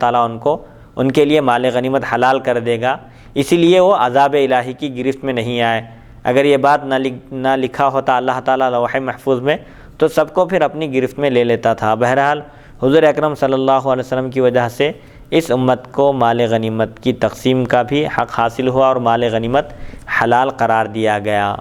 تعالیٰ ان کے لیے مال غنیمت حلال کر دے گا، اسی لیے وہ عذاب الہی کی گرفت میں نہیں آئے۔ اگر یہ بات نہ لکھا ہوتا اللہ تعالیٰ لوح محفوظ میں تو سب کو پھر اپنی گرفت میں لے لیتا تھا۔ بہرحال حضور اکرم صلی اللہ علیہ وسلم کی وجہ سے اس امت کو مال غنیمت کی تقسیم کا بھی حق حاصل ہوا اور مال غنیمت حلال قرار دیا گیا۔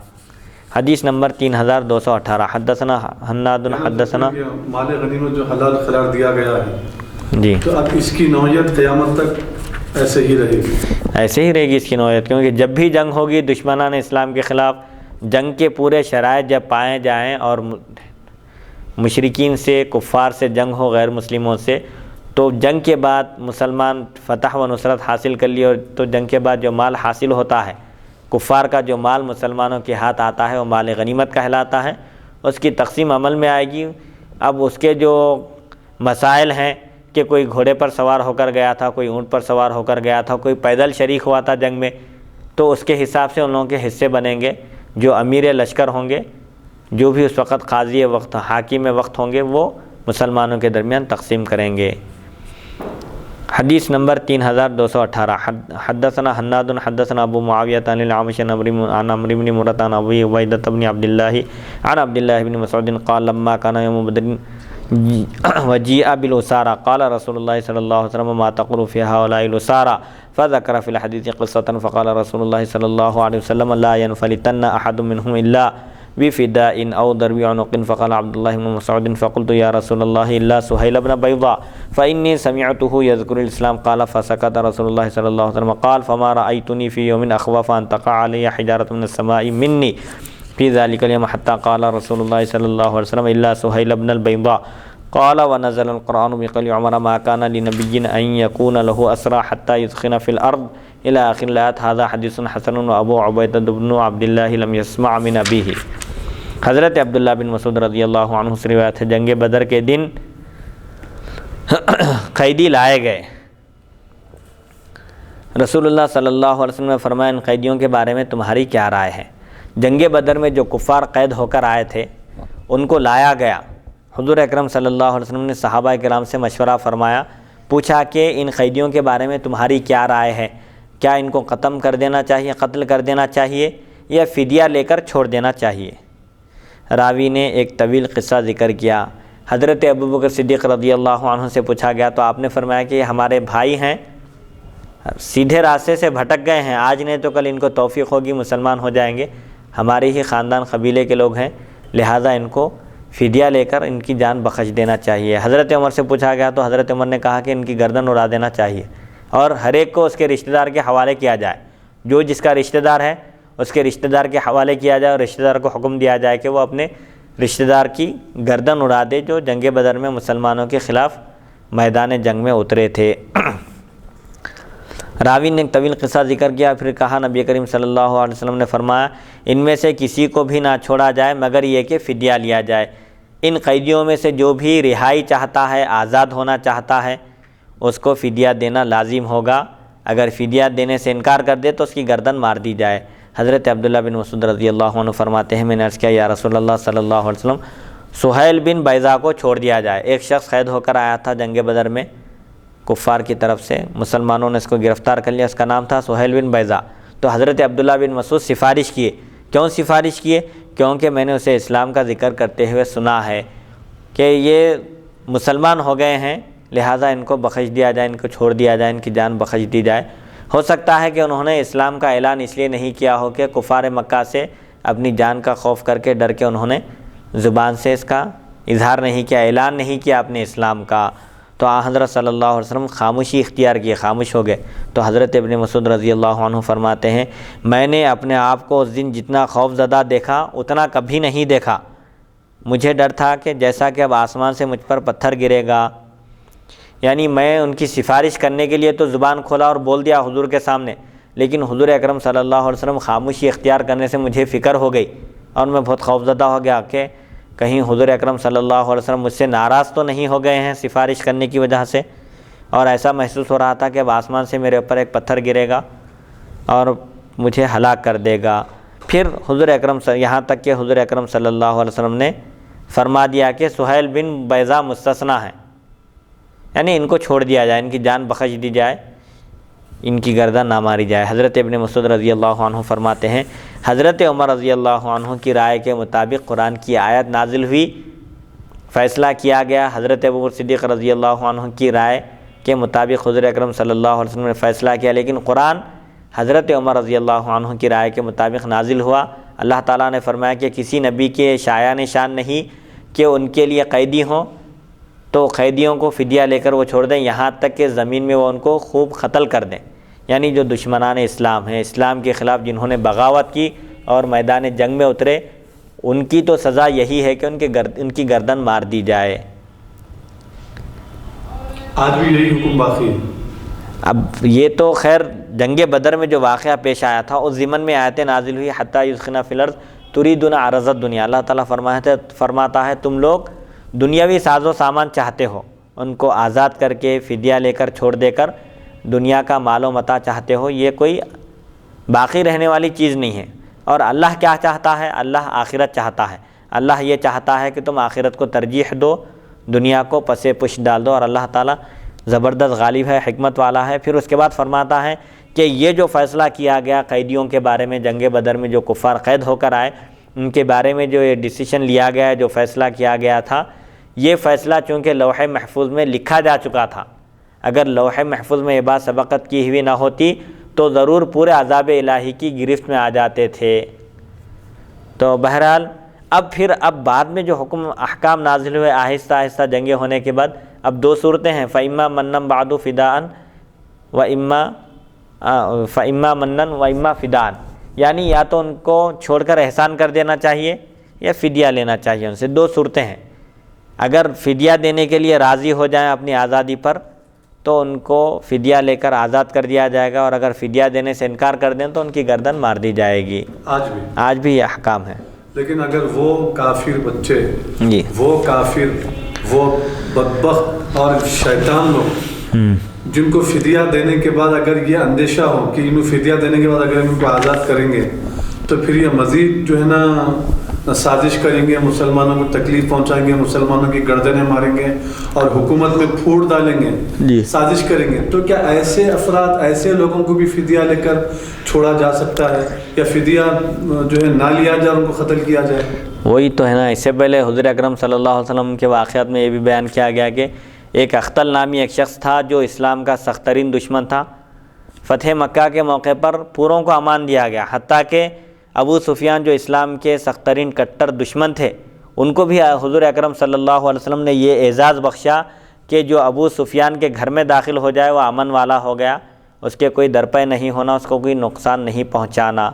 حدیث نمبر 3218 حدثنا حناد حدثنا مال غنیمت جو حلال قرار دیا گیا ہے جی، تو اب اس کی نوعیت قیامت تک ایسے ہی رہے گی؟ ایسے ہی رہے گی اس کی نوعیت، کیونکہ جب بھی جنگ ہوگی دشمنان اسلام کے خلاف، جنگ کے پورے شرائط جب پائے جائیں اور مشرکین سے، کفار سے جنگ ہو، غیر مسلموں سے، تو جنگ کے بعد مسلمان فتح و نصرت حاصل کر لی، اور تو جنگ کے بعد جو مال حاصل ہوتا ہے، کفار کا جو مال مسلمانوں کے ہاتھ آتا ہے وہ مال غنیمت کہلاتا ہے، اس کی تقسیم عمل میں آئے گی۔ اب اس کے جو مسائل ہیں کہ کوئی گھوڑے پر سوار ہو کر گیا تھا، کوئی اونٹ پر سوار ہو کر گیا تھا، کوئی پیدل شریک ہوا تھا جنگ میں، تو اس کے حساب سے ان لوگوں کے حصے بنیں گے۔ جو امیر لشکر ہوں گے، جو بھی اس وقت قاضی وقت، حاکم وقت ہوں گے، وہ مسلمانوں کے درمیان تقسیم کریں گے۔ حدیث نمبر 3218 حدثنا حناد حدثنا ابو معاویہ عن الأعمش عن عمرو بن مرۃ عن ابی عبیدۃ بن عبد اللہ عن عبد اللہ بن مسعود قال لما كان يوم بدر وجيء بالأسارى قال رسول الله صلى الله عليه وسلم ما تقول في هؤلاء الأسارى فذكر في الحديث قصة فقال رسول الله صلى الله عليه وسلم لا ينفلتن أحد منهم إلا بفداء أو ضرب عنق فقال عبد الله بن مسعود فقلت يا رسول الله إلا سهيل بن بيضاء فإني سمعته يذكر الإسلام قال فسكت رسول الله صلى الله عليه وسلم قال فما رأيتني في يوم أخوف أن تقع علي حجارة من السماء مني في ذلك اليوم حتى قال رسول الله صلى الله عليه وسلم إلا سهيل بن البيضاء قال ونزل القرآن بقول عمر ما كان لنبي أن يكون له أسرى حتى يثخن في الأرض إلى آخر الآيات هذا حديث حسن وأبو عبيدة بن عبد الله لم يسمع من أبيه۔ حضرت عبداللہ بن مسعود رضی اللہ عنہ سے روایت ہے، جنگ بدر کے دن قیدی لائے گئے۔ رسول اللہ صلی اللہ علیہ وسلم نے فرمایا ان قیدیوں کے بارے میں تمہاری کیا رائے ہے؟ جنگ بدر میں جو کفار قید ہو کر آئے تھے ان کو لایا گیا۔ حضور اکرم صلی اللہ علیہ وسلم نے صحابہ کرام سے مشورہ فرمایا، پوچھا کہ ان قیدیوں کے بارے میں تمہاری کیا رائے ہے؟ کیا ان کو ختم کر دینا چاہیے، قتل کر دینا چاہیے، یا فدیہ لے کر چھوڑ دینا چاہیے؟ راوی نے ایک طویل قصہ ذکر کیا۔ حضرت ابوبکر صدیق رضی اللہ عنہ سے پوچھا گیا تو آپ نے فرمایا کہ یہ ہمارے بھائی ہیں، سیدھے راستے سے بھٹک گئے ہیں، آج نہیں تو کل ان کو توفیق ہوگی، مسلمان ہو جائیں گے، ہمارے ہی خاندان قبیلے کے لوگ ہیں، لہٰذا ان کو فدیہ لے کر ان کی جان بخش دینا چاہیے۔ حضرت عمر سے پوچھا گیا تو حضرت عمر نے کہا کہ ان کی گردن اڑا دینا چاہیے اور ہر ایک کو اس کے رشتہ دار کے حوالے کیا جائے، جو جس کا رشتہ دار ہے اس کے رشتہ دار کے حوالے کیا جائے، اور رشتہ دار کو حکم دیا جائے کہ وہ اپنے رشتہ دار کی گردن اڑا دے جو جنگ بدر میں مسلمانوں کے خلاف میدان جنگ میں اترے تھے۔ راوی نے ایک طویل قصہ ذکر کیا، پھر کہا نبی کریم صلی اللہ علیہ وسلم نے فرمایا ان میں سے کسی کو بھی نہ چھوڑا جائے مگر یہ کہ فدیہ لیا جائے۔ ان قیدیوں میں سے جو بھی رہائی چاہتا ہے، آزاد ہونا چاہتا ہے، اس کو فدیہ دینا لازم ہوگا، اگر فدیہ دینے سے انکار کر دے تو اس کی گردن مار دی جائے۔ حضرت عبداللہ بن مسعود رضی اللہ عنہ فرماتے ہیں میں نے عرض کیا یا رسول اللہ صلی اللہ علیہ وسلم سہیل بن بیضاء کو چھوڑ دیا جائے۔ ایک شخص قید ہو کر آیا تھا جنگ بدر میں کفار کی طرف سے، مسلمانوں نے اس کو گرفتار کر لیا، اس کا نام تھا سہیل بن بیضاء۔ تو حضرت عبداللہ بن مسعود سفارش کیے، کیوں سفارش کیے؟ کیونکہ میں نے اسے اسلام کا ذکر کرتے ہوئے سنا ہے کہ یہ مسلمان ہو گئے ہیں، لہٰذا ان کو بخش دیا جائے، ان کو چھوڑ دیا جائے، ان کی جان بخش دی جائے۔ ہو سکتا ہے کہ انہوں نے اسلام کا اعلان اس لیے نہیں کیا ہو کہ کفار مکہ سے اپنی جان کا خوف کر کے ڈر کے انہوں نے زبان سے اس کا اظہار نہیں کیا، اعلان نہیں کیا اپنے اسلام کا، تو حضرت صلی اللہ علیہ وسلم خاموشی اختیار کیے، خاموش ہو گئے۔ تو حضرت ابن مسعود رضی اللہ عنہ فرماتے ہیں میں نے اپنے آپ کو اس دن جتنا خوف زدہ دیکھا اتنا کبھی نہیں دیکھا، مجھے ڈر تھا کہ جیسا کہ اب آسمان سے مجھ پر پتھر گرے گا، یعنی میں ان کی سفارش کرنے کے لیے تو زبان کھولا اور بول دیا حضور کے سامنے، لیکن حضور اکرم صلی اللہ علیہ وسلم خاموشی اختیار کرنے سے مجھے فکر ہو گئی اور میں بہت خوفزدہ ہو گیا کہ کہیں حضور اکرم صلی اللہ علیہ وسلم مجھ سے ناراض تو نہیں ہو گئے ہیں سفارش کرنے کی وجہ سے، اور ایسا محسوس ہو رہا تھا کہ اب آسمان سے میرے اوپر ایک پتھر گرے گا اور مجھے ہلاک کر دے گا۔ پھر حضور اکرم یہاں تک کہ حضور اکرم صلی اللہ علیہ وسلم نے فرما دیا کہ سہیل بن بیضاء مستثنیٰ ہے، یعنی ان کو چھوڑ دیا جائے، ان کی جان بخش دی جائے، ان کی گردن نہ ماری جائے۔ حضرت ابن مسعود رضی اللہ عنہ فرماتے ہیں حضرت عمر رضی اللہ عنہ کی رائے کے مطابق قرآن کی آیت نازل ہوئی، فیصلہ کیا گیا۔ حضرت ابوبکر صدیق رضی اللہ عنہ کی رائے کے مطابق حضور اکرم صلی اللہ علیہ وسلم نے فیصلہ کیا، لیکن قرآن حضرت عمر رضی اللہ عنہ کی رائے کے مطابق نازل ہوا۔ اللہ تعالیٰ نے فرمایا کہ کسی نبی کے شایان شان نہیں کہ ان کے لیے قیدی ہوں تو قیدیوں کو فدیہ لے کر وہ چھوڑ دیں، یہاں تک کہ زمین میں وہ ان کو خوب قتل کر دیں۔ یعنی جو دشمنان اسلام ہیں، اسلام کے خلاف جنہوں نے بغاوت کی اور میدان جنگ میں اترے، ان کی تو سزا یہی ہے کہ ان کی گردن مار دی جائے۔ آج بھی یہی حکم باقی ہے۔ اب یہ تو خیر جنگ بدر میں جو واقعہ پیش آیا تھا اس ضمن میں آیتیں نازل ہوئی حتی یثخن فی الارض تریدون عرض الدنیا۔ اللہ تعالیٰ فرماتا ہے تم لوگ دنیاوی ساز و سامان چاہتے ہو، ان کو آزاد کر کے فدیہ لے کر چھوڑ دے کر دنیا کا مال و متاع چاہتے ہو، یہ کوئی باقی رہنے والی چیز نہیں ہے۔ اور اللہ کیا چاہتا ہے؟ اللہ آخرت چاہتا ہے۔ اللہ یہ چاہتا ہے کہ تم آخرت کو ترجیح دو، دنیا کو پسے پش ڈال دو، اور اللہ تعالیٰ زبردست غالب ہے، حکمت والا ہے۔ پھر اس کے بعد فرماتا ہے کہ یہ جو فیصلہ کیا گیا قیدیوں کے بارے میں، جنگ بدر میں جو کفار قید ہو کر آئے ان کے بارے میں جو یہ ڈیسیشن لیا گیا، جو فیصلہ کیا گیا تھا، یہ فیصلہ چونکہ لوح محفوظ میں لکھا جا چکا تھا، اگر لوح محفوظ میں یہ بات سبقت کی ہوئی نہ ہوتی تو ضرور پورے عذاب الہی کی گرفت میں آ جاتے تھے۔ تو بہرحال اب بعد میں جو حکم احکام نازل ہوئے آہستہ آہستہ جنگیں ہونے کے بعد، اب دو صورتیں ہیں، فَإِمَّا مَنًّا بَعْدُ فِدَاءً فَإِمَّا مَنًّا وَإِمَّا فِدَاءً، یعنی یا تو ان کو چھوڑ کر احسان کر دینا چاہیے یا فدیہ لینا چاہیے ان سے۔ دو صورتیں ہیں، اگر فدیہ دینے کے لیے راضی ہو جائیں اپنی آزادی پر تو ان کو فدیہ لے کر آزاد کر دیا جائے گا، اور اگر فدیہ دینے سے انکار کر دیں تو ان کی گردن مار دی جائے گی۔ آج بھی یہ احکام ہے۔ لیکن اگر وہ کافر بچے، جی، وہ کافر، وہ بدبخت اور شیطان لوگ جن کو فدیہ دینے کے بعد اگر یہ اندیشہ ہو کہ انہوں فدیہ دینے کے بعد اگر ان کو آزاد کریں گے تو پھر یہ مزید جو ہے نا سازش کریں گے، مسلمانوں کو تکلیف پہنچائیں گے، مسلمانوں کی گردنیں ماریں گے اور حکومت میں پھوٹ ڈالیں گے، سازش کریں گے، تو کیا ایسے افراد، ایسے لوگوں کو بھی فدیہ لے کر چھوڑا جا سکتا ہے یا فدیہ جو ہے نہ لیا جائے، ان کو قتل کیا جائے؟ وہی تو ہے نا۔ اس سے پہلے حضور اکرم صلی اللہ علیہ وسلم کے واقعات میں یہ بھی بیان کیا گیا کہ ایک اختل نامی ایک شخص تھا جو اسلام کا سخت ترین دشمن تھا۔ فتح مکہ کے موقع پر پوروں کو امان دیا گیا، حتیٰ کہ ابو سفیان جو اسلام کے سخت ترین کٹر دشمن تھے ان کو بھی حضور اکرم صلی اللہ علیہ وسلم نے یہ اعزاز بخشا کہ جو ابو سفیان کے گھر میں داخل ہو جائے وہ امن والا ہو گیا، اس کے کوئی درپے نہیں ہونا، اس کو کوئی نقصان نہیں پہنچانا،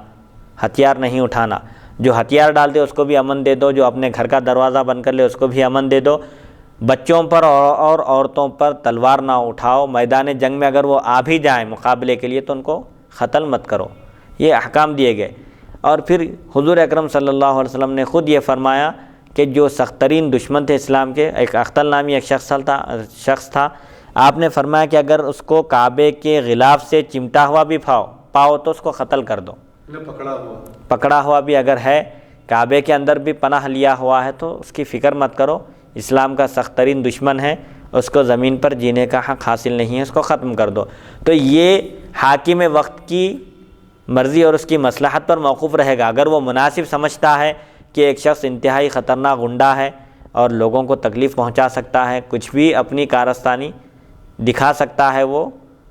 ہتھیار نہیں اٹھانا، جو ہتھیار ڈال دے اس کو بھی امن دے دو، جو اپنے گھر کا دروازہ بند کر لے اس کو بھی امن دے دو، بچوں پر اور عورتوں پر تلوار نہ اٹھاؤ، میدان جنگ میں اگر وہ آ بھی جائیں مقابلے کے لیے تو ان کو قتل مت کرو۔ یہ احکام دیے گئے۔ اور پھر حضور اکرم صلی اللہ علیہ وسلم نے خود یہ فرمایا کہ جو سخت ترین دشمن تھے اسلام کے، ایک اختل نامی ایک شخص تھا، آپ نے فرمایا کہ اگر اس کو کعبے کے غلاف سے چمٹا ہوا بھی پاؤ تو اس کو قتل کر دو، پکڑا ہوا بھی اگر ہے، کعبے کے اندر بھی پناہ لیا ہوا ہے تو اس کی فکر مت کرو، اسلام کا سخت ترین دشمن ہے، اس کو زمین پر جینے کا حق حاصل نہیں ہے، اس کو ختم کر دو۔ تو یہ حاکم وقت کی مرضی اور اس کی مصلحت پر موقوف رہے گا۔ اگر وہ مناسب سمجھتا ہے کہ ایک شخص انتہائی خطرناک غنڈہ ہے اور لوگوں کو تکلیف پہنچا سکتا ہے، کچھ بھی اپنی کارستانی دکھا سکتا ہے وہ،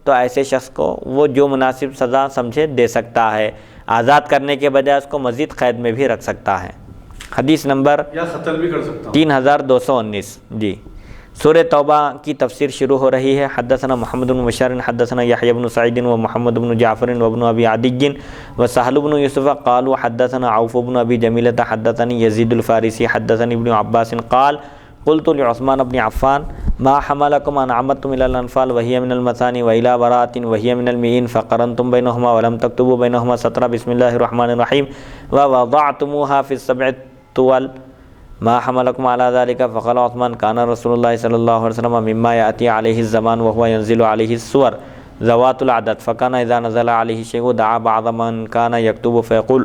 تو ایسے شخص کو وہ جو مناسب سزا سمجھے دے سکتا ہے، آزاد کرنے کے بجائے اس کو مزید قید میں بھی رکھ سکتا ہے۔ حدیث نمبر یا قتل بھی کر سکتا ہوں۔ 3219۔ جی، سورہ توبہ کی تفسیر شروع ہو رہی ہے۔ حدثنا محمد بن بشار حدثنا یحیی بن سعید و محمد بن جعفر و ابن ابی عدی و سہل بن یوسف قالوا حدثنا عوف بن ابی جمیلۃ حدثنی یزید الفارسی حدثنی ابن عباس قال قلت لعثمان بن عفان ما حملكم ان عمدتم الى الانفال وهي من المثاني والى براءة وهي من المئين فقرنتم بينهما ولم تكتبوا بينهما سطرا بسم الله الرحمن الرحيم ووضعتموها في السبع الطول ما حملكم على ذلك فقال عثمان كان رسول الله صلى الله عليه وسلم مما يأتي عليه الزمان وهو ينزل عليه السور ذوات العدد فكان إذا نزل عليه شيء دعا بعض من كان يكتب فيقول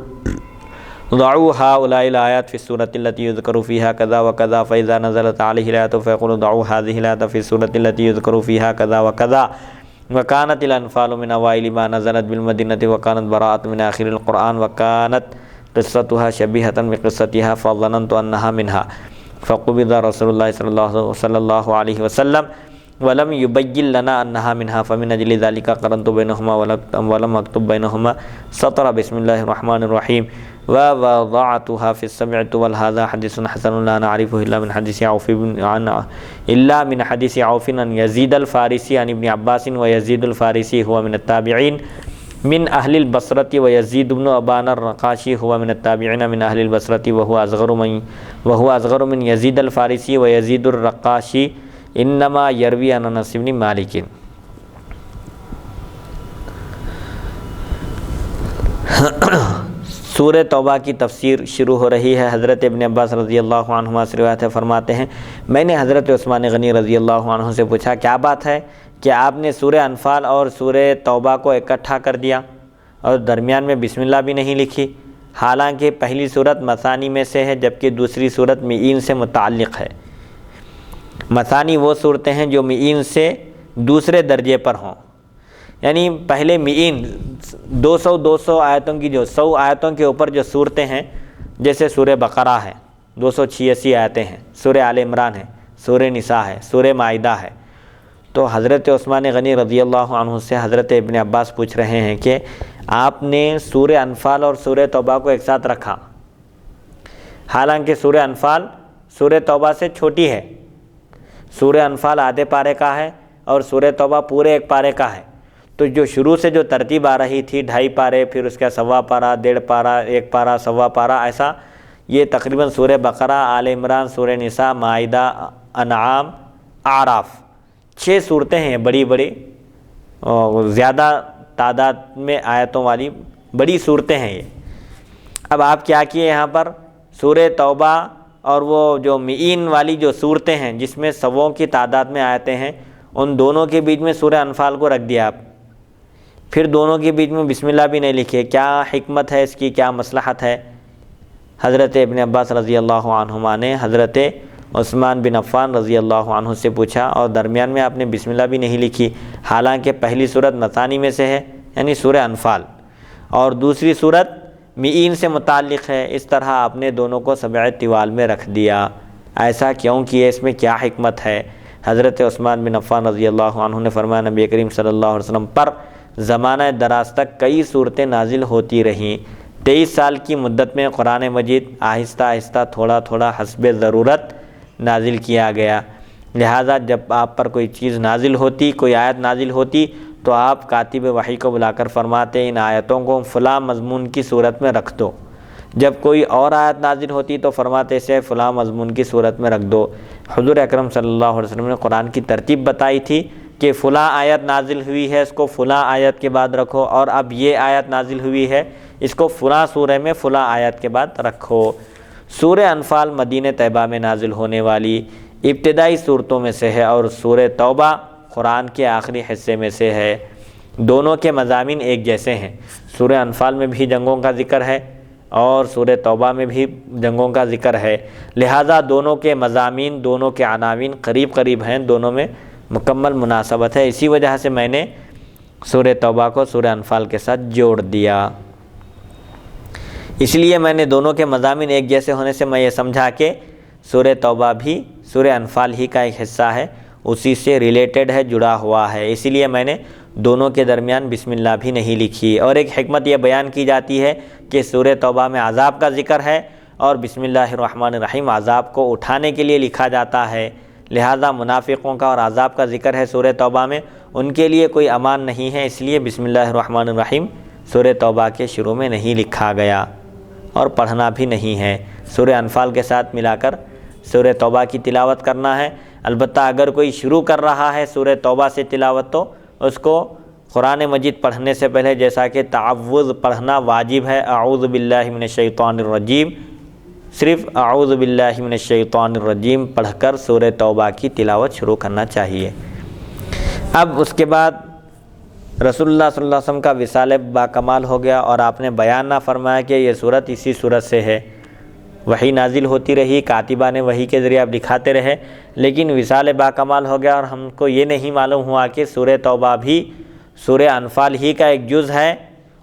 ضعوا هؤلاء الآيات في السورة التي يذكر فيها كذا وكذا فإذا نزلت عليه الآيات فيقول ضعوا هذه الآيات في السورة التي يذكر فيها كذا وكذا وكانت الأنفال من أوائل ما نزلت بالمدينة وكانت براءة من آخر القرآن وكانت قصتها شبيهة بقصتها فظننت أنها منها فقبض رسول الله صلى الله عليه وسلم ولم يبين لنا أنها منها فمن أجل ذلك قرنت بينهما ولم أكتب بينهما سطر بسم الله الرحمن الرحيم ووضعتها في السبعة وهذا حديث حسن لا نعرفه إلا من حديث عوف عن يزيد الفارسي عن ابن عباس ويزيد الفارسي هو من التابعين من أهل البصرة ويزيد بن أبان الرقاشي هو من التابعين من أهل البصرة وهو أصغر من يزيد الفارسي ويزيد الرقاشي انما یروی عن انس بن مالک۔ سورہ توبہ کی تفسیر شروع ہو رہی ہے۔ حضرت ابن عباس رضی اللہ عنہما سے روایت ہے، فرماتے ہیں میں نے حضرت عثمان غنی رضی اللہ عنہ سے پوچھا کیا بات ہے کہ آپ نے سورہ انفال اور سورہ توبہ کو اکٹھا کر دیا اور درمیان میں بسم اللہ بھی نہیں لکھی، حالانکہ پہلی صورت مثانی میں سے ہے جبکہ دوسری صورت مئین سے متعلق ہے۔ مثانی وہ صورتیں ہیں جو مئین سے دوسرے درجے پر ہوں، یعنی پہلے مئین 200 آیتوں کی جو 100 آیتوں کے اوپر جو صورتیں ہیں، جیسے سورہ بقرہ ہے 286 آیتیں ہیں، سورہ آل عمران ہے، سورہ نساء ہے، سورہ مائدہ ہے۔ تو حضرت عثمان غنی رضی اللہ عنہ سے حضرت ابن عباس پوچھ رہے ہیں کہ آپ نے سورہ انفال اور سورہ توبہ کو ایک ساتھ رکھا، حالانکہ سورہ انفال سورہ توبہ سے چھوٹی ہے۔ سورہ انفال آدھے پارے کا ہے اور سورہ توبہ پورے ایک پارے کا ہے، تو جو شروع سے جو ترتیب آ رہی تھی 2.5 پارے، پھر اس کا 1.25 پارہ، 1.5 پارہ، 1 پارہ، 1.25 پارہ، ایسا یہ تقریباً سورہ بقرہ، آل عمران، سورہ نساء، مائدہ، انعام، اعراف 6 صورتیں ہیں، بڑی بڑی زیادہ تعداد میں آیتوں والی بڑی صورتیں ہیں یہ۔ اب آپ کیا کیے یہاں پر سورہ توبہ اور وہ جو مئین والی جو صورتیں ہیں جس میں 100 کی تعداد میں آیتیں ہیں، ان دونوں کے بیچ میں سورہ انفال کو رکھ دیا آپ، پھر دونوں کے بیچ میں بسم اللہ بھی نہیں لکھے۔ کیا حکمت ہے اس کی، کیا مصلحت ہے؟ حضرت ابن عباس رضی اللہ عنہما نے حضرت عثمان بن عفان رضی اللہ عنہ سے پوچھا اور درمیان میں آپ نے بسم اللہ بھی نہیں لکھی، حالانکہ پہلی صورت مثانی میں سے ہے یعنی سورہ انفال اور دوسری صورت مئین سے متعلق ہے، اس طرح آپ نے دونوں کو سبع طوال میں رکھ دیا، ایسا کیوں کیے، اس میں کیا حکمت ہے؟ حضرت عثمان بن عفان رضی اللہ عنہ نے فرمایا نبی کریم صلی اللہ علیہ وسلم پر زمانہ دراز تک کئی صورتیں نازل ہوتی رہیں، 23 سال کی مدت میں قرآن مجید آہستہ آہستہ تھوڑا تھوڑا حسب ضرورت نازل کیا گیا، لہٰذا جب آپ پر کوئی چیز نازل ہوتی، کوئی آیت نازل ہوتی تو آپ کاتب وحی کو بلا کر فرماتے ان آیتوں کو فلاں مضمون کی صورت میں رکھ دو، جب کوئی اور آیت نازل ہوتی تو فرماتے اسے فلاں مضمون کی صورت میں رکھ دو۔ حضور اکرم صلی اللہ علیہ وسلم نے قرآن کی ترتیب بتائی تھی کہ فلاں آیت نازل ہوئی ہے اس کو فلاں آیت کے بعد رکھو، اور اب یہ آیت نازل ہوئی ہے اس کو فلاں سورہ میں فلاں آیت کے بعد رکھو۔ سورہ انفال مدینہ طیبہ میں نازل ہونے والی ابتدائی صورتوں میں سے ہے اور سورہ توبہ قرآن کے آخری حصے میں سے ہے، دونوں کے مضامین ایک جیسے ہیں۔ سورہ انفال میں بھی جنگوں کا ذکر ہے اور سورہ توبہ میں بھی جنگوں کا ذکر ہے، لہٰذا دونوں کے مضامین، دونوں کے عناوین قریب قریب ہیں، دونوں میں مکمل مناسبت ہے، اسی وجہ سے میں نے سورہ توبہ کو سورہ انفال کے ساتھ جوڑ دیا۔ اس لیے میں نے دونوں کے مضامین ایک جیسے ہونے سے میں یہ سمجھا کہ سورہ توبہ بھی سورہ انفال ہی کا ایک حصہ ہے، اسی سے ریلیٹڈ ہے، جڑا ہوا ہے، اسی لیے میں نے دونوں کے درمیان بسم اللہ بھی نہیں لکھی۔ اور ایک حکمت یہ بیان کی جاتی ہے کہ سورہ توبہ میں عذاب کا ذکر ہے اور بسم اللہ الرحمن الرحیم عذاب کو اٹھانے کے لیے لکھا جاتا ہے، لہذا منافقوں کا اور عذاب کا ذکر ہے سورہ توبہ میں، ان کے لیے کوئی امان نہیں ہے، اس لیے بسم اللہ الرحمن الرحیم سورہ توبہ کے شروع میں نہیں لکھا گیا اور پڑھنا بھی نہیں ہے۔ سورہ انفال کے ساتھ ملا کر سورہ توبہ کی تلاوت کرنا ہے، البتہ اگر کوئی شروع کر رہا ہے سورہ توبہ سے تلاوت تو اس کو قرآن مجید پڑھنے سے پہلے جیسا کہ تعوذ پڑھنا واجب ہے، اعوذ باللہ من الشیطان الرجیم، صرف اعوذ باللہ من الشیطان الرجیم پڑھ کر سورہ توبہ کی تلاوت شروع کرنا چاہیے۔ اب اس کے بعد رسول اللہ صلی اللہ علیہ وسلم کا وصال باکمال ہو گیا اور آپ نے بیان نہ فرمایا کہ یہ صورت اسی صورت سے ہے، وحی نازل ہوتی رہی، کاتبہ نے وحی کے ذریعے آپ دکھاتے رہے، لیکن وصال باکمال ہو گیا اور ہم کو یہ نہیں معلوم ہوا کہ سورہ توبہ بھی سورہ انفال ہی کا ایک جز ہے،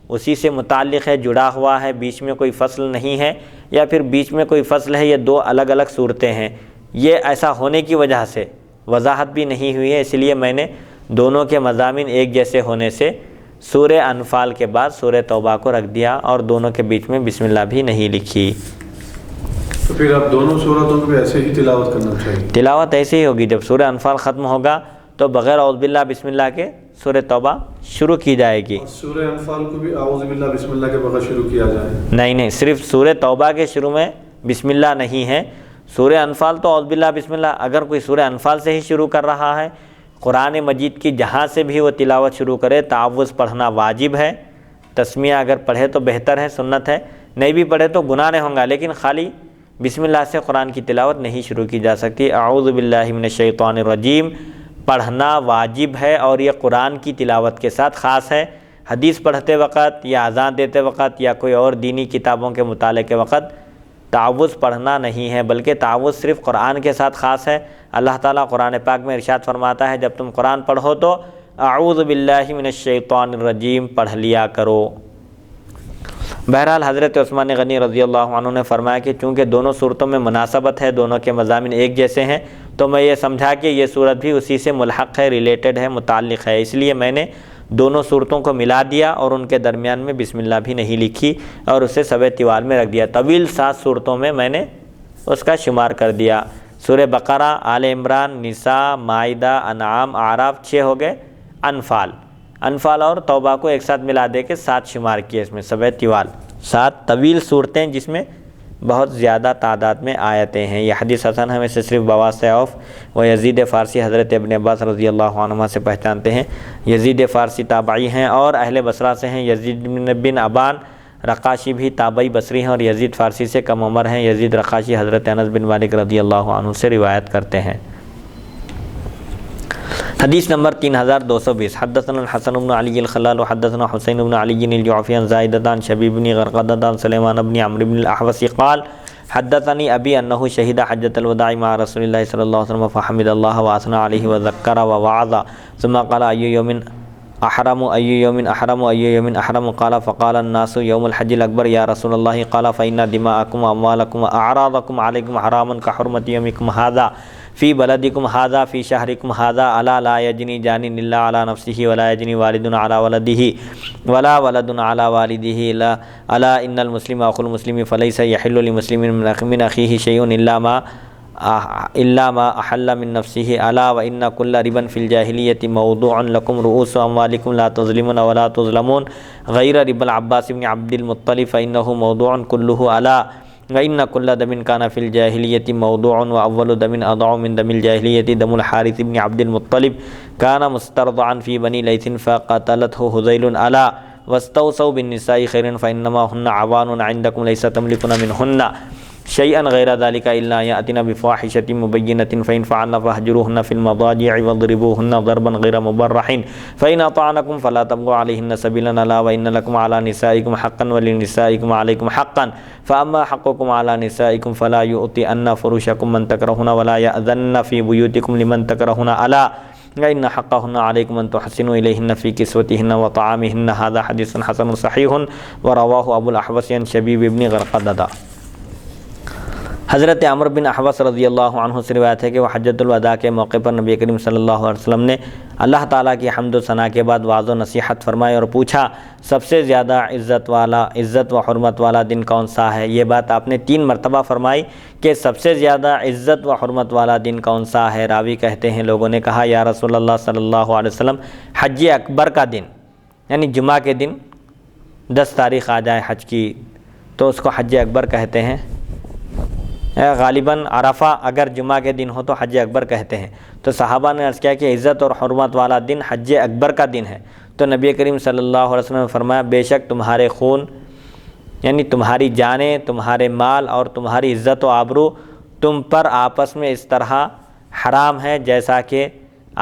اسی سے متعلق ہے، جڑا ہوا ہے، بیچ میں کوئی فصل نہیں ہے، یا پھر بیچ میں کوئی فصل ہے، یہ دو الگ الگ صورتیں ہیں۔ یہ ایسا ہونے کی وجہ سے وضاحت بھی نہیں ہوئی ہے، اس لیے میں نے دونوں کے مضامین ایک جیسے ہونے سے سورہ انفال کے بعد سورہ توبہ کو رکھ دیا اور دونوں کے بیچ میں بسم اللہ بھی نہیں لکھی۔ تو پھر اب دونوں صورتوں کو بھی ایسے ہی تلاوت کرنا چاہیے؟ تلاوت ایسے ہی ہوگی، جب سورہ انفال ختم ہوگا تو بغیر اعوذ باللہ بسم اللہ کے سورہ توبہ شروع کی جائے گی۔ سورہ انفال کو بھی اعوذ باللہ بسم اللہ کے بغیر شروع کیا جائے؟ نہیں، صرف سورہ توبہ کے شروع میں بسم اللہ نہیں ہے، سورہ انفال تو اعوذ باللہ بسم اللہ، اگر کوئی سورہ انفال سے ہی شروع کر رہا ہے، قرآن مجید کی جہاں سے بھی وہ تلاوت شروع کرے، تعوذ پڑھنا واجب ہے، تسمیہ اگر پڑھے تو بہتر ہے، سنت ہے، نہیں بھی پڑھے تو گناہ نہیں ہوگا، لیکن خالی بسم اللہ سے قرآن کی تلاوت نہیں شروع کی جا سکتی۔ اعوذ باللہ من الشیطان الرجیم پڑھنا واجب ہے، اور یہ قرآن کی تلاوت کے ساتھ خاص ہے، حدیث پڑھتے وقت یا اذان دیتے وقت یا کوئی اور دینی کتابوں کے مطالعے کے وقت تعوذ پڑھنا نہیں ہے، بلکہ تعوذ صرف قرآن کے ساتھ خاص ہے۔ اللہ تعالیٰ قرآن پاک میں ارشاد فرماتا ہے جب تم قرآن پڑھو تو اعوذ باللہ من الشیطان الرجیم پڑھ لیا کرو۔ بہرحال حضرت عثمان غنی رضی اللہ عنہ نے فرمایا کہ چونکہ دونوں صورتوں میں مناسبت ہے، دونوں کے مضامین ایک جیسے ہیں، تو میں یہ سمجھا کہ یہ صورت بھی اسی سے ملحق ہے، ریلیٹڈ ہے، متعلق ہے، اس لیے میں نے دونوں صورتوں کو ملا دیا اور ان کے درمیان میں بسم اللہ بھی نہیں لکھی اور اسے سبع طوال میں رکھ دیا۔ طویل 7 صورتوں میں میں نے اس کا شمار کر دیا۔ سورہ بقرہ، آل عمران، نساء، مائدہ، انعام، اعراف 6 ہو گئے، انفال اور توبہ کو ایک ساتھ ملا دے کے 7 شمار کیے، اس میں سبع طوال 7 طویل صورتیں جس میں بہت زیادہ تعداد میں آیتیں ہیں۔ یہ حدیث حسن ہم اسے صرف بواسطہ عوف و یزید فارسی حضرت ابن عباس رضی اللہ عنہما سے پہچانتے ہیں۔ یزید فارسی تابعی ہیں اور اہل بصرہ سے ہیں۔ یزید بن ابان رقاشی بھی تابعی بصری ہیں اور یزید فارسی سے کم عمر ہیں۔ یزید رقاشی حضرت انس بن مالک رضی اللہ عنہ سے روایت کرتے ہیں۔ حدیث نمبر 3220 حدثنا الحسن بن علی الخلال وحدثنا حسین بن علی الجعفی عن زائدة عن شبیب بن غرقدة عن سلیمان بن عمرو بن الاحوص قال حدثني ابي انه شهد حجة الوداع مع رسول الله صلى الله عليه وسلم فحمد الله واثنى عليه وذكر ووعظ ثم قال اي يوم احرم اي يوم احرم اي يوم احرم قال فقال الناس يوم الحج الاكبر يا رسول الله قال فان دماءكم واموالكم واعراضكم عليكم حرام كحرمة يومكم هذا فی بلدکم هذا فی شہرکم هذا الا لا یجنی جان الا علی نفسه ولا یجنی والد علی ولده ولا ولد علی والده الا ان المسلم اخو المسلم فلیس یحل لمسلم من اخیه شیء الا ما احل من نفسه الا وان كل ربا فی الجاہلیۃ موضوع لکم رؤوس اموالکم لا تظلمون ولا تظلمون غیر ربا العباس بن عبد المطلب فانه موضوع كله الا وَإِنَّ كُلَّ دَمٍ كَانَ فِي الْجَاهِلِيَّةِ مَوْضُوعٌ وَأَوَّلُ دَمٍ أَضَعُ مِنْ دَمِ الْجَاهِلِيَّةِ دَمُ الْحَارِثِ بْنِ عَبْدِ الْمُطَّلِبِ كَانَ مُسْتَرْضَعًا فِي بَنِي لَيْثٍ فَقَتَلَتْهُ هُذَيْلٌ أَلَا وَاسْتَوْصَوْا بِالنِّسَاءِ خَيْرًا فَإِنَّمَا هُنَّ عَوَانٌ عِنْدَكُمْ لَيْسَ تَمْلِكُونَ مِنْهُنَّ شيئا غير ذلك إلا يأتين بفاحشة مبينة فإن فعلن فاهجروهن في المضاجع واضربوهن ضربا غير مبرح فإن أطعنكم فلا تبغوا عليهن سبيلا ألا وإن لكم على نسائكم حقا ولنسائكم عليكم حقا فأما حقكم على نسائكم فلا يؤتين فروشكم من تكرهون ولا يأذن في بيوتكم لمن تكرهون ألا وإن حقهن عليكم أن تحسنوا إليهن في كسوتهن وطعامهن هذا حديث حسن صحيح ورواه أبو الأحوص عن شبيب بن غرقدة۔ حضرت عمرو بن احوص رضی اللہ عنہ سے روایت ہے کہ وہ حجۃ الوداع کے موقع پر نبی کریم صلی اللہ علیہ وسلم نے اللہ تعالیٰ کی حمد و ثنا کے بعد واعظ و نصیحت فرمائی اور پوچھا سب سے زیادہ عزت و حرمت والا دن کون سا ہے؟ یہ بات آپ نے 3 مرتبہ فرمائی کہ سب سے زیادہ عزت و حرمت والا دن کون سا ہے؟ راوی کہتے ہیں لوگوں نے کہا یا رسول اللہ صلی اللہ علیہ وسلم حج اکبر کا دن، یعنی جمعہ کے دن 10 تاریخ آ جائے حج کی تو اس کو حج اکبر کہتے ہیں۔ غالباً عرفہ اگر جمعہ کے دن ہو تو حج اکبر کہتے ہیں۔ تو صحابہ نے عرض کیا کہ عزت اور حرمت والا دن حج اکبر کا دن ہے، تو نبی کریم صلی اللہ علیہ وسلم نے فرمایا بے شک تمہارے خون یعنی تمہاری جانیں، تمہارے مال اور تمہاری عزت و آبرو تم پر آپس میں اس طرح حرام ہے جیسا کہ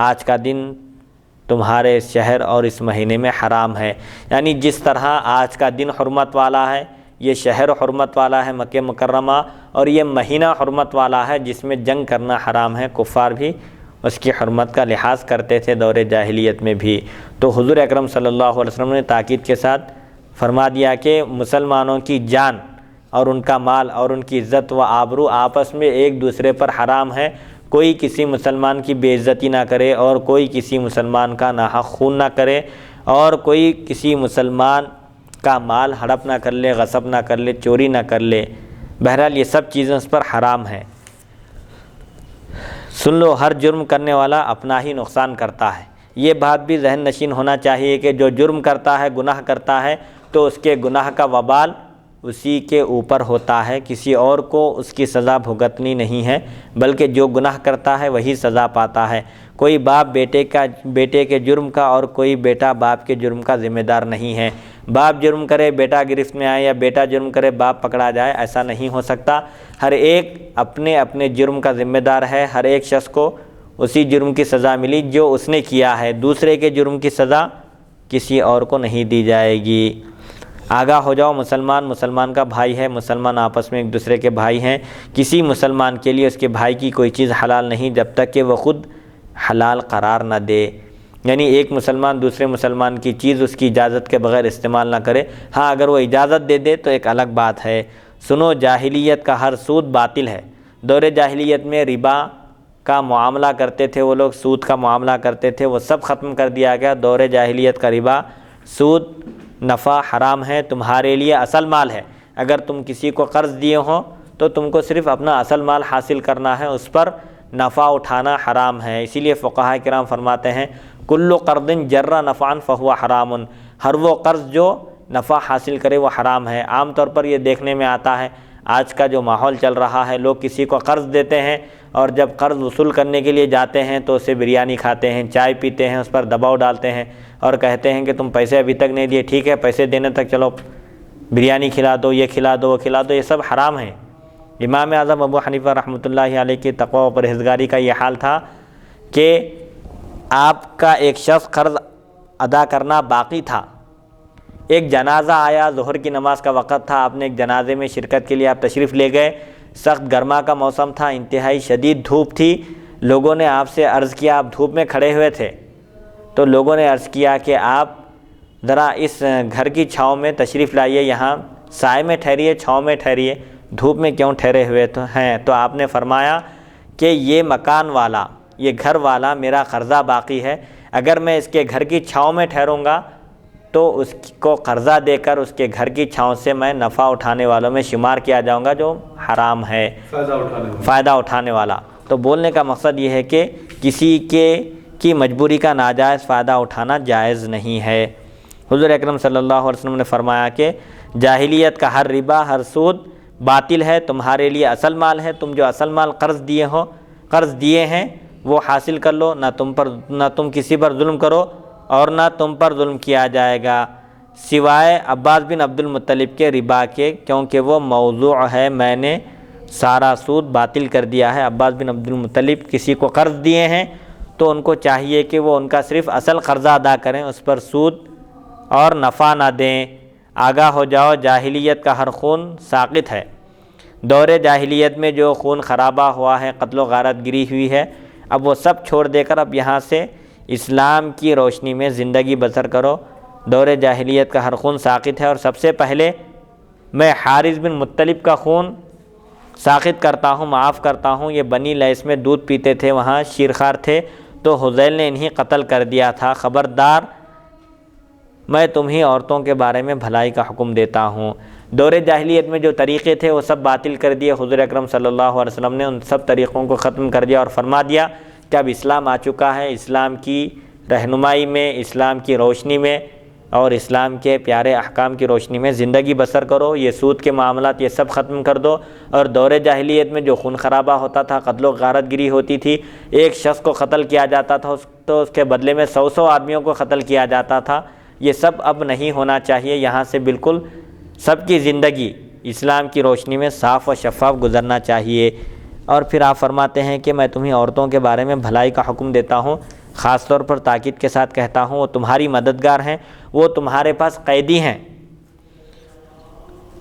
آج کا دن تمہارے اس شہر اور اس مہینے میں حرام ہے۔ یعنی جس طرح آج کا دن حرمت والا ہے، یہ شہر حرمت والا ہے مکہ مکرمہ، اور یہ مہینہ حرمت والا ہے جس میں جنگ کرنا حرام ہے، کفار بھی اس کی حرمت کا لحاظ کرتے تھے دور جاہلیت میں بھی۔ تو حضور اکرم صلی اللہ علیہ وسلم نے تاکید کے ساتھ فرما دیا کہ مسلمانوں کی جان اور ان کا مال اور ان کی عزت و آبرو آپس میں ایک دوسرے پر حرام ہے۔ کوئی کسی مسلمان کی بے عزتی نہ کرے اور کوئی کسی مسلمان کا ناحق خون نہ کرے اور کوئی کسی مسلمان کا مال ہڑپ نہ کر لے، غصب نہ کر لے، چوری نہ کر لے۔ بہرحال یہ سب چیزیں اس پر حرام ہیں۔ سن لو، ہر جرم کرنے والا اپنا ہی نقصان کرتا ہے۔ یہ بات بھی ذہن نشین ہونا چاہیے کہ جو جرم کرتا ہے، گناہ کرتا ہے، تو اس کے گناہ کا وبال اسی کے اوپر ہوتا ہے، کسی اور کو اس کی سزا بھگتنی نہیں ہے، بلکہ جو گناہ کرتا ہے وہی سزا پاتا ہے۔ کوئی باپ بیٹے کے جرم کا اور کوئی بیٹا باپ کے جرم کا ذمہ دار نہیں ہے۔ باپ جرم کرے بیٹا گرفت میں آئے، یا بیٹا جرم کرے باپ پکڑا جائے، ایسا نہیں ہو سکتا۔ ہر ایک اپنے اپنے جرم کا ذمہ دار ہے۔ ہر ایک شخص کو اسی جرم کی سزا ملی جو اس نے کیا ہے، دوسرے کے جرم کی سزا کسی اور کو نہیں دی جائے گی۔ آگاہ ہو جاؤ، مسلمان کا بھائی ہے، مسلمان آپس میں ایک دوسرے کے بھائی ہیں۔ کسی مسلمان کے لیے اس کے بھائی کی کوئی چیز حلال نہیں جب تک کہ وہ خود حلال قرار نہ دے، یعنی ایک مسلمان دوسرے مسلمان کی چیز اس کی اجازت کے بغیر استعمال نہ کرے۔ ہاں اگر وہ اجازت دے دے تو ایک الگ بات ہے۔ سنو، جاہلیت کا ہر سود باطل ہے۔ دور جاہلیت میں ربا کا معاملہ کرتے تھے وہ لوگ، سود کا معاملہ کرتے تھے، وہ سب ختم کر دیا گیا۔ دور جاہلیت کا ربا، سود، نفع حرام ہے، تمہارے لیے اصل مال ہے۔ اگر تم کسی کو قرض دیے ہو تو تم کو صرف اپنا اصل مال حاصل کرنا ہے، اس پر نفع اٹھانا حرام ہے۔ اسی لیے فقہاء کرام فرماتے ہیں کل قرض جر نفعا فہو حرام، ہر وہ قرض جو نفع حاصل کرے وہ حرام ہے۔ عام طور پر یہ دیکھنے میں آتا ہے، آج کا جو ماحول چل رہا ہے، لوگ کسی کو قرض دیتے ہیں اور جب قرض وصول کرنے کے لیے جاتے ہیں تو اسے بریانی کھاتے ہیں، چائے پیتے ہیں، اس پر دباؤ ڈالتے ہیں اور کہتے ہیں کہ تم پیسے ابھی تک نہیں دیے، ٹھیک ہے پیسے دینے تک چلو بریانی کھلا دو، یہ کھلا دو، وہ کھلا دو۔ یہ سب حرام ہیں۔ امام اعظم ابو حنیفہ رحمۃ اللہ علیہ کی تقوی و پرہیزگاری کا یہ حال تھا کہ آپ کا ایک شخص قرض ادا کرنا باقی تھا، ایک جنازہ آیا، ظہر کی نماز کا وقت تھا، آپ نے ایک جنازے میں شرکت کے لیے آپ تشریف لے گئے، سخت گرما کا موسم تھا، انتہائی شدید دھوپ تھی، لوگوں نے آپ سے عرض کیا، آپ دھوپ میں کھڑے ہوئے تھے تو لوگوں نے عرض کیا کہ آپ ذرا اس گھر کی چھاؤں میں تشریف لائیے، یہاں سائے میں ٹھہریے، چھاؤں میں ٹھہریے، دھوپ میں کیوں ٹھہرے ہوئے ہیں؟ تو آپ نے فرمایا کہ یہ مکان والا، یہ گھر والا میرا قرضہ باقی ہے، اگر میں اس کے گھر کی چھاؤں میں ٹھہروں گا تو اس کو قرضہ دے کر اس کے گھر کی چھاؤں سے میں نفع اٹھانے والوں میں شمار کیا جاؤں گا، جو حرام ہے، فائدہ اٹھانے والا۔ تو بولنے کا مقصد یہ ہے کہ کسی کی مجبوری کا ناجائز فائدہ اٹھانا جائز نہیں ہے۔ حضور اکرم صلی اللہ علیہ وسلم نے فرمایا کہ جاہلیت کا ہر ربا، ہر سود باطل ہے، تمہارے لیے اصل مال ہے، تم جو اصل مال قرض دیے ہیں وہ حاصل کر لو، نہ تم کسی پر ظلم کرو اور نہ تم پر ظلم کیا جائے گا، سوائے عباس بن عبد المطلب کے ربا کے، کیونکہ وہ موضوع ہے، میں نے سارا سود باطل کر دیا ہے۔ عباس بن عبد المطلب کسی کو قرض دیے ہیں تو ان کو چاہیے کہ وہ ان کا صرف اصل قرضہ ادا کریں، اس پر سود اور نفع نہ دیں۔ آگاہ ہو جاؤ، جاہلیت کا ہر خون ساقط ہے۔ دور جاہلیت میں جو خون خرابہ ہوا ہے، قتل و غارت گری ہوئی ہے، اب وہ سب چھوڑ دے کر اب یہاں سے اسلام کی روشنی میں زندگی بسر کرو۔ دور جاہلیت کا ہر خون ساقط ہے، اور سب سے پہلے میں حارث بن مطلب کا خون ساقط کرتا ہوں، معاف کرتا ہوں۔ یہ بنی لیث میں دودھ پیتے تھے، وہاں شیرخوار تھے، تو حذیل نے انہیں قتل کر دیا تھا۔ خبردار، میں تمہیں عورتوں کے بارے میں بھلائی کا حکم دیتا ہوں۔ دور جاہلیت میں جو طریقے تھے وہ سب باطل کر دیے، حضور اکرم صلی اللہ علیہ وسلم نے ان سب طریقوں کو ختم کر دیا اور فرما دیا کہ اب اسلام آ چکا ہے، اسلام کی رہنمائی میں، اسلام کی روشنی میں اور اسلام کے پیارے احکام کی روشنی میں زندگی بسر کرو۔ یہ سود کے معاملات یہ سب ختم کر دو۔ اور دور جاہلیت میں جو خون خرابہ ہوتا تھا، قتل و غارت گری ہوتی تھی، ایک شخص کو قتل کیا جاتا تھا تو اس کے بدلے میں 100 آدمیوں کو قتل کیا جاتا تھا، یہ سب اب نہیں ہونا چاہیے۔ یہاں سے بالکل سب کی زندگی اسلام کی روشنی میں صاف و شفاف گزرنا چاہیے۔ اور پھر آپ فرماتے ہیں کہ میں تمہیں عورتوں کے بارے میں بھلائی کا حکم دیتا ہوں۔ خاص طور پر تاکید کے ساتھ کہتا ہوں، وہ تمہاری مددگار ہیں، وہ تمہارے پاس قیدی ہیں،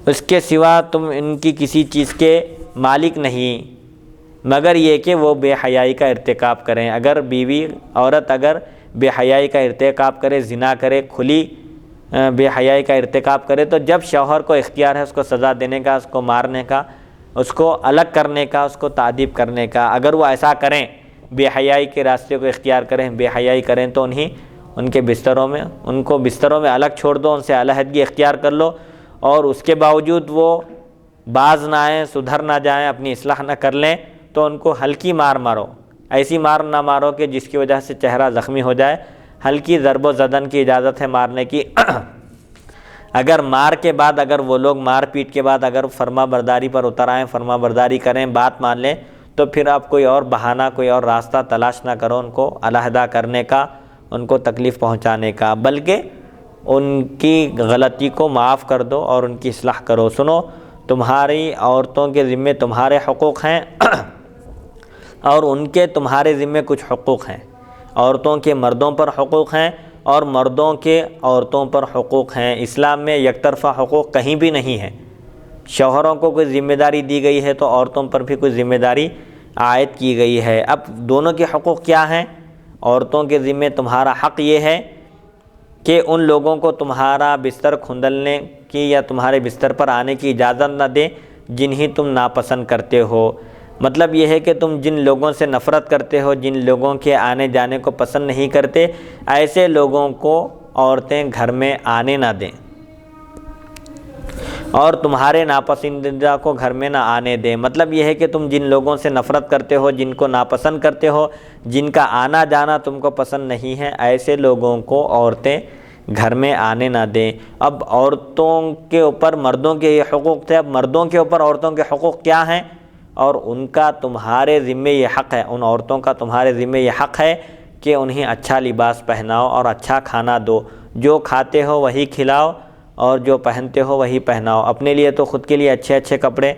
اس کے سوا تم ان کی کسی چیز کے مالک نہیں، مگر یہ کہ وہ بے حیائی کا ارتکاب کریں۔ اگر بیوی عورت اگر بے حیائی کا ارتکاب کرے، زنا کرے، کھلی بے حیائی کا ارتکاب کرے، تو جب شوہر کو اختیار ہے اس کو سزا دینے کا، اس کو مارنے کا، اس کو الگ کرنے کا، اس کو تعذیب کرنے کا۔ اگر وہ ایسا کریں، بے حیائی کے راستے کو اختیار کریں، بے حیائی کریں، تو ان کے بستروں میں، ان کو بستروں میں الگ چھوڑ دو، ان سے علیحدگی اختیار کر لو، اور اس کے باوجود وہ باز نہ آئیں، سدھر نہ جائیں، اپنی اصلاح نہ کر لیں، تو ان کو ہلکی مار مارو، ایسی مار نہ مارو کہ جس کی وجہ سے چہرہ زخمی ہو جائے، ہلکی ضرب و زدن کی اجازت ہے مارنے کی۔ اگر مار کے بعد، اگر وہ لوگ مار پیٹ کے بعد اگر فرما برداری پر اتر آئیں، فرما برداری کریں، بات مان لیں، تو پھر آپ کوئی اور بہانہ، کوئی اور راستہ تلاش نہ کرو ان کو علیحدہ کرنے کا، ان کو تکلیف پہنچانے کا، بلکہ ان کی غلطی کو معاف کر دو اور ان کی اصلاح کرو۔ سنو، تمہاری عورتوں کے ذمے تمہارے حقوق ہیں اور ان کے تمہارے ذمے کچھ حقوق ہیں۔ عورتوں کے مردوں پر حقوق ہیں اور مردوں کے عورتوں پر حقوق ہیں۔ اسلام میں یک طرفہ حقوق کہیں بھی نہیں ہے۔ شوہروں کو کوئی ذمہ داری دی گئی ہے تو عورتوں پر بھی کوئی ذمہ داری عائد کی گئی ہے۔ اب دونوں کے حقوق کیا ہیں؟ عورتوں کے ذمے تمہارا حق یہ ہے کہ ان لوگوں کو تمہارا بستر کھندلنے کی یا تمہارے بستر پر آنے کی اجازت نہ دیں جنہیں تم ناپسند کرتے ہو۔ مطلب یہ ہے کہ تم جن لوگوں سے نفرت کرتے ہو، جن لوگوں کے آنے جانے کو پسند نہیں کرتے، ایسے لوگوں کو عورتیں گھر میں آنے نہ دیں، اور تمہارے ناپسندیدہ کو گھر میں نہ آنے دیں۔ مطلب یہ ہے کہ تم جن لوگوں سے نفرت کرتے ہو، جن کو ناپسند کرتے ہو، جن کا آنا جانا تم کو پسند نہیں ہے، ایسے لوگوں کو عورتیں گھر میں آنے نہ دیں۔ اب عورتوں کے اوپر مردوں کے یہ حقوق تھے، اب مردوں کے اوپر عورتوں کے حقوق کیا ہیں، اور ان کا تمہارے ذمے یہ حق ہے، ان عورتوں کا تمہارے ذمے یہ حق ہے کہ انہیں اچھا لباس پہناؤ اور اچھا کھانا دو، جو کھاتے ہو وہی کھلاؤ اور جو پہنتے ہو وہی پہناؤ۔ اپنے لیے تو خود کے لیے اچھے اچھے کپڑے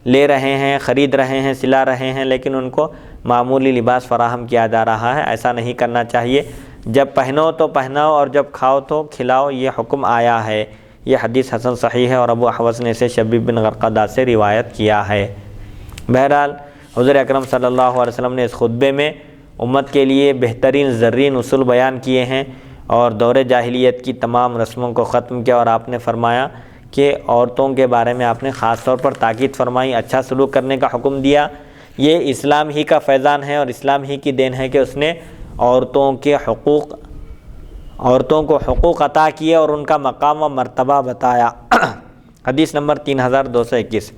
لے رہے ہیں، خرید رہے ہیں، سلا رہے ہیں، لیکن ان کو معمولی لباس فراہم کیا جا رہا ہے۔ ایسا نہیں کرنا چاہیے۔ جب پہنو تو پہناؤ اور جب کھاؤ تو کھلاؤ، یہ حکم آیا ہے۔ یہ حدیث حسن صحیح ہے اور ابو احوص نے اسے شبیب بن غرقدہ سے روایت کیا ہے۔ بہرحال حضور اکرم صلی اللہ علیہ وسلم نے اس خطبے میں امت کے لیے بہترین زرین اصول بیان کیے ہیں اور دور جاہلیت کی تمام رسموں کو ختم کیا، اور آپ نے فرمایا کہ عورتوں کے بارے میں آپ نے خاص طور پر تاکید فرمائی، اچھا سلوک کرنے کا حکم دیا۔ یہ اسلام ہی کا فیضان ہے اور اسلام ہی کی دین ہے کہ اس نے عورتوں کو حقوق عطا کیے اور ان کا مقام و مرتبہ بتایا۔ حدیث نمبر 3221،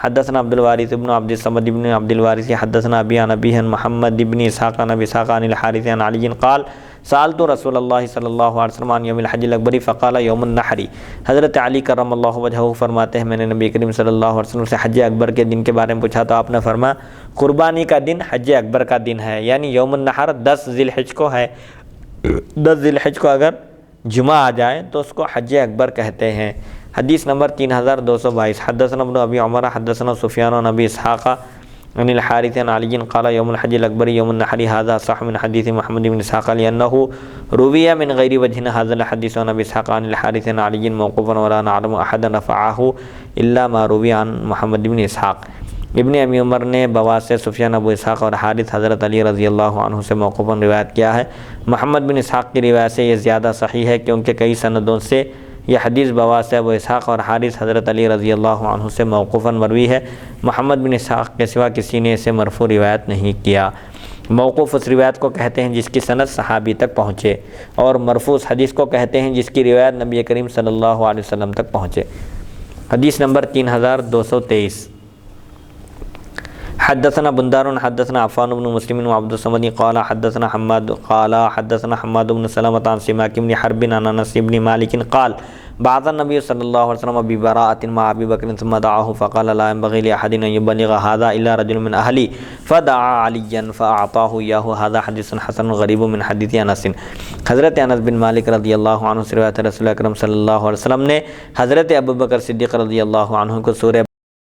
حدثنا عبد الوارث ابن عبد الصمد ابن عبد الوارث حدثنا ابي عن ابي محمد ابن اسحاق عن ابي اسحاق عن الحارث عن علي قال سألت رسول الله صلی اللہ علیہ وسلم عن یوم الحج الاکبر فقال یوم النحر۔ حضرت علی کرم اللہ وجہہ فرماتے ہیں میں نے نبی کریم صلی اللہ علیہ وسلم سے حج اکبر کے دن کے بارے میں پوچھا تو آپ نے فرمایا قربانی کا دن حج اکبر کا دن ہے، یعنی یوم النحر 10 ذی الحج کو ہے۔ 10 ذی الحج کو اگر جمعہ آ جائے تو اس کو حج اکبر کہتے ہیں۔ حدیث نمبر 3222، حدثنا ابن ابی عمر حدثنا سفیان عن ابی اسحاق عن الحارث عن علی قال یوم الحج الاکبر یوم النحر هذا صح من حدیث محمد بن اسحاق لانه روی من غیر وجه هذا الحديث عن ابی اسحاق عن الحارث عن علی موقوفا ولا نعلم احدا رفعه الا ما روی عن محمد بن اسحاق۔ ابن ابی عمر نے بواسطہ سفیان ابو اسحاق اور حارث حضرت علی رضی اللہ عنہ سے موقوفاً روایت کیا ہے۔ محمد بن اسحاق کی روایت سے یہ زیادہ صحیح ہے کیونکہ کئی سندوں سے یہ حدیث بواسطہ ابو اسحاق اور حارث حضرت علی رضی اللہ عنہ سے موقوفاً مروی ہے۔ محمد بن اسحاق کے سوا کسی نے اسے مرفوع روایت نہیں کیا۔ موقوف اس روایت کو کہتے ہیں جس کی سند صحابی تک پہنچے، اور مرفوع اس حدیث کو کہتے ہیں جس کی روایت نبی کریم صلی اللہ علیہ وسلم تک پہنچے۔ حدیث نمبر 3223، حدثنا بندار حدثنا عفان بن مسلم وعبد الصمد قال حدثنا حماد بن سلمة عن سماك بن حرب عن انس بن مالك قال بعث النبي صلی اللہ علیہ وسلم ببراءة مع ابي بكر ثم دعاه فقال لا ينبغي لاحد ان يبلغ هذا الا رجل من اهلي فدعا عليا فاعطاه اياه۔ هذا حدیث حسن غریب من حدیث انس۔ حضرت انس بن مالک رضی اللہ عنہ سے روایت رسول اکرم صلی اللہ علیہ وسلم نے حضرت ابوبکر صدیق رضی اللہ عنہ کو سورہ